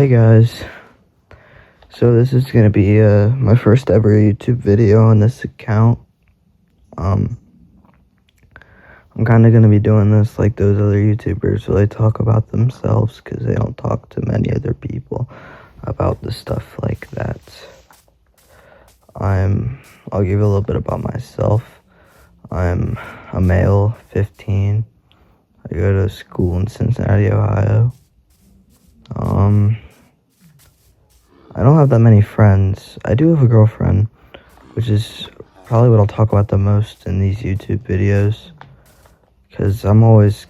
Hey guys, so this is gonna be my first ever YouTube video on this account. I'm kind of gonna be doing this like those other YouTubers where they talk about themselves because they don't talk to many other people about the stuff like that. I'll give you a little bit about myself. I'm a male, 15. I go to school in Cincinnati, Ohio. I don't have that many friends. I do have a girlfriend, which is probably what I'll talk about the most in these YouTube videos, because I'm always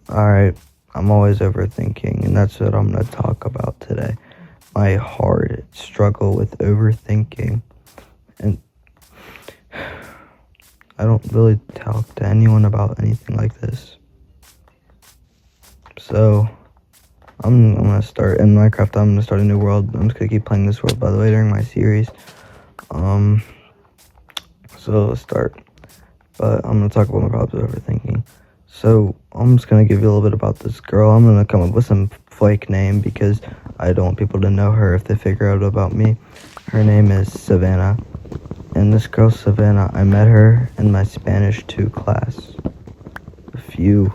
overthinking, and that's what I'm going to talk about today. My hard struggle with overthinking, and I don't really talk to anyone about anything like this. So I'm gonna start in Minecraft. I'm gonna start a new world. I'm just gonna keep playing this world, by the way, during my series. So let's start. But I'm gonna talk about my problems with overthinking. So I'm just gonna give you a little bit about this girl. I'm gonna come up with some fake name because I don't want people to know her if they figure out about me. Her name is Savannah, and this girl Savannah, I met her in my Spanish 2 class a few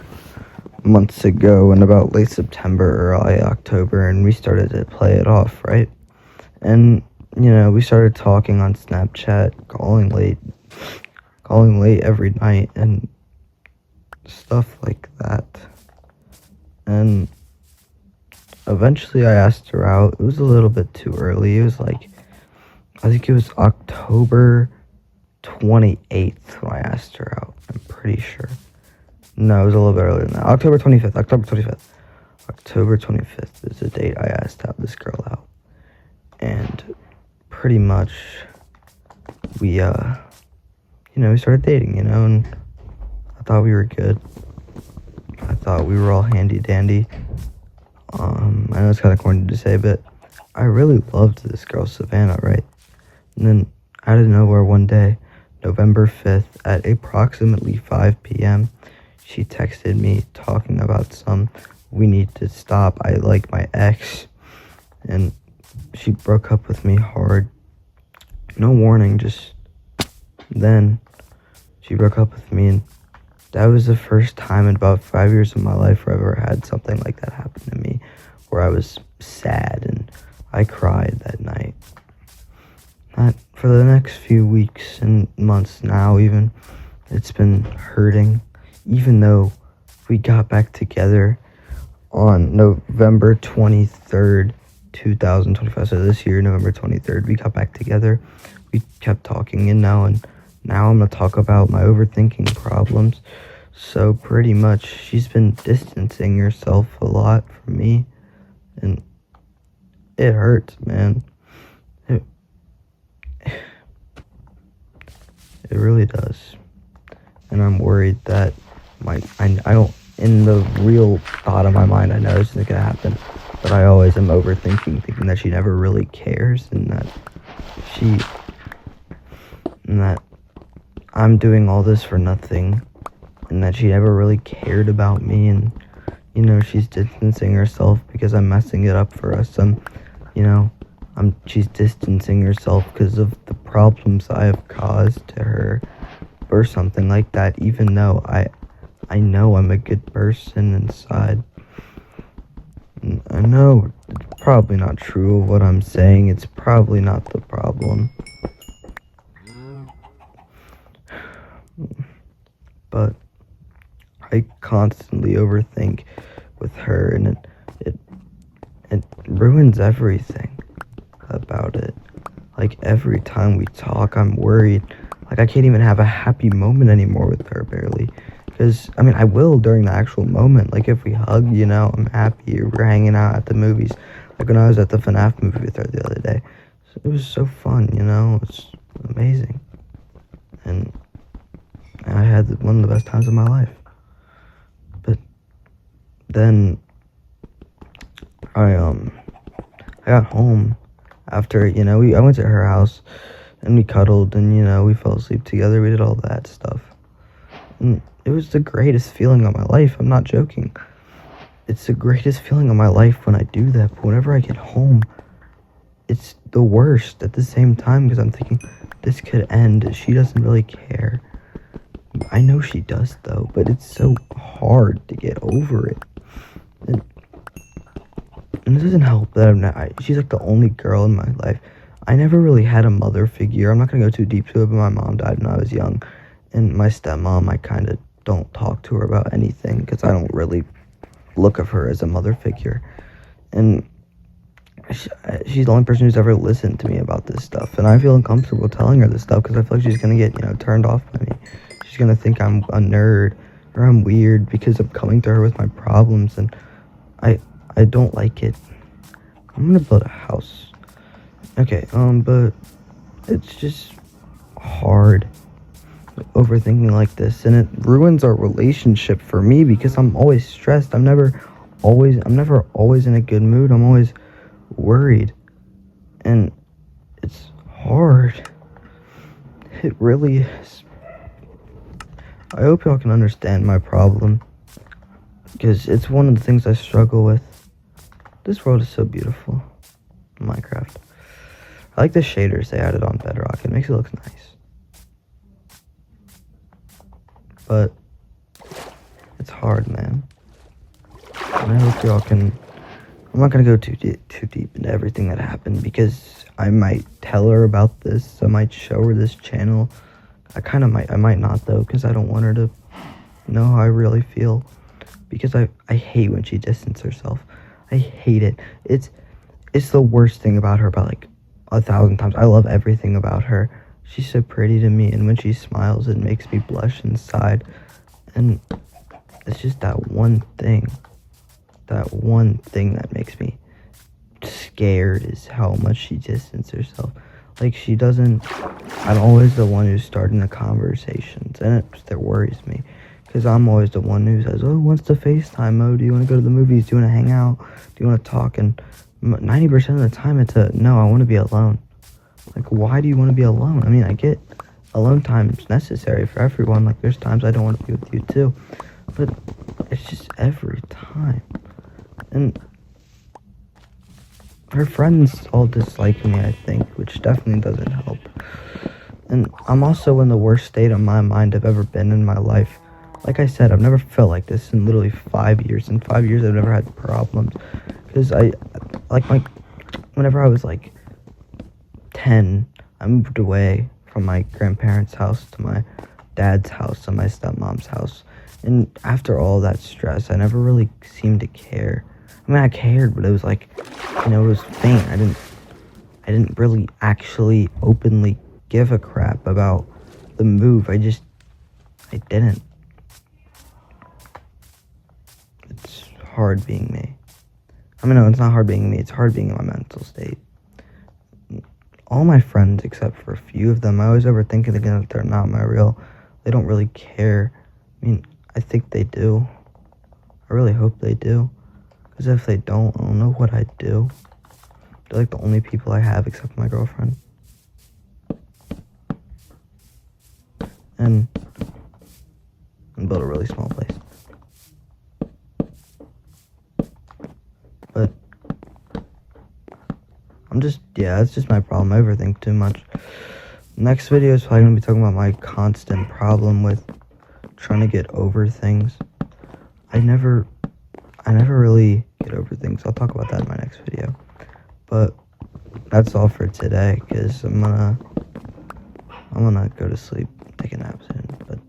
months ago in about late September or early October, and we started to play it off, right? And we started talking on Snapchat, calling late every night and stuff like that. And eventually I asked her out. It was a little bit too early. It was like, I think it was October 28th when I asked her out. I'm pretty sure. No, it was a little bit earlier than that. October 25th is the date I asked out this girl out. And pretty much we started dating, and I thought we were good. I thought we were all handy dandy. I know it's kind of corny to say, but I really loved this girl, Savannah, right? And then out of nowhere one day, November 5th at approximately 5 p.m., she texted me talking about we need to stop. I like my ex. And she broke up with me hard. No warning, just then she broke up with me. And that was the first time in about 5 years of my life where I ever had something like that happen to me, where I was sad and I cried that night. For the next few weeks and months now even, it's been hurting. Even though we got back together on November 23rd, 2025, so this year, November 23rd, we got back together. We kept talking, and now I'm going to talk about my overthinking problems. So pretty much, she's been distancing herself a lot from me, and it hurts, man. It really does. And I'm worried that I don't, in the real thought of my mind, I know this isn't gonna happen, but I always am overthinking, thinking that she never really cares, and that I'm doing all this for nothing, and that she never really cared about me, and she's distancing herself because I'm messing it up for us. She's distancing herself because of the problems I have caused to her or something like that, even though I know I'm a good person inside. I know it's probably not true of what I'm saying. It's probably not the problem. But I constantly overthink with her, and it ruins everything about it. Like, every time we talk, I'm worried. Like, I can't even have a happy moment anymore with her, barely. Because, I will during the actual moment. Like, if we hug, I'm happy. Or we're hanging out at the movies. Like, when I was at the FNAF movie with her the other day. It was so fun, It's amazing. And I had one of the best times of my life. But then I got home after, I went to her house. And we cuddled, and, we fell asleep together. We did all that stuff. And it was the greatest feeling of my life. I'm not joking. it's the greatest feeling of my life when I do that, but whenever I get home, it's the worst at the same time, because I'm thinking, this could end. She doesn't really care. I know she does, though, but it's so hard to get over it. And it doesn't help that she's like the only girl in my life. I never really had a mother figure. I'm not going to go too deep to it, but my mom died when I was young. And my stepmom, I kind of don't talk to her about anything because I don't really look of her as a mother figure. And she's the only person who's ever listened to me about this stuff. And I feel uncomfortable telling her this stuff because I feel like she's going to get, turned off by me. She's going to think I'm a nerd or I'm weird because I'm coming to her with my problems. And I don't like it. I'm going to build a house. Okay, but it's just hard overthinking like this, and it ruins our relationship for me because I'm always stressed. I'm never always in a good mood. I'm always worried, and it's hard. It really is. I hope y'all can understand my problem because it's one of the things I struggle with. This world is so beautiful. Minecraft. I like the shaders they added on Bedrock. It makes it look nice. But it's hard, man. And I hope y'all can... I'm not going to go too deep into everything that happened because I might tell her about this. I might show her this channel. I might not, though, because I don't want her to know how I really feel. Because I hate when she distances herself. I hate it. It's the worst thing about her, about like 1,000 times. I love everything about her. She's so pretty to me, and when she smiles, it makes me blush inside. And it's just that one thing that makes me scared is how much she distances herself. Like, she doesn't... I'm always the one who's starting the conversations, and that worries me. Because I'm always the one who says, oh, what's the FaceTime? Oh, do you want to go to the movies? Do you want to hang out? Do you want to talk? And 90% of the time it's no, I want to be alone. Like, why do you want to be alone? I mean, I get alone time is necessary for everyone. Like, there's times I don't want to be with you too. But it's just every time. And her friends all dislike me, I think, which definitely doesn't help. And I'm also in the worst state of my mind I've ever been in my life. Like I said, I've never felt like this in literally 5 years. In 5 years, I've never had problems. Because whenever I was like 10, I moved away from my grandparents' house to my dad's house and my stepmom's house. And after all that stress, I never really seemed to care. I mean, I cared, but it was like, it was faint. I didn't really actually openly give a crap about the move. I didn't. It's hard being me. I mean, no, it's not hard being me. It's hard being in my mental state. All my friends, except for a few of them, I always overthink it again that they're not they don't really care. I mean, I think they do. I really hope they do. Because if they don't, I don't know what I'd do. They're like the only people I have except my girlfriend. And build a really small place. But that's just my problem. I overthink too much. Next video is probably going to be talking about my constant problem with trying to get over things. I never really get over things. I'll talk about that in my next video. But that's all for today, because I'm gonna go to sleep, take a nap soon. But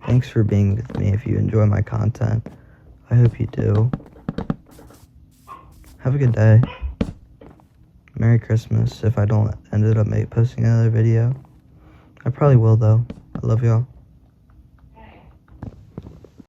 thanks for being with me. If you enjoy my content, I hope you do. Have a good day. Merry Christmas if I don't ended up posting another video. I probably will, though. I love y'all.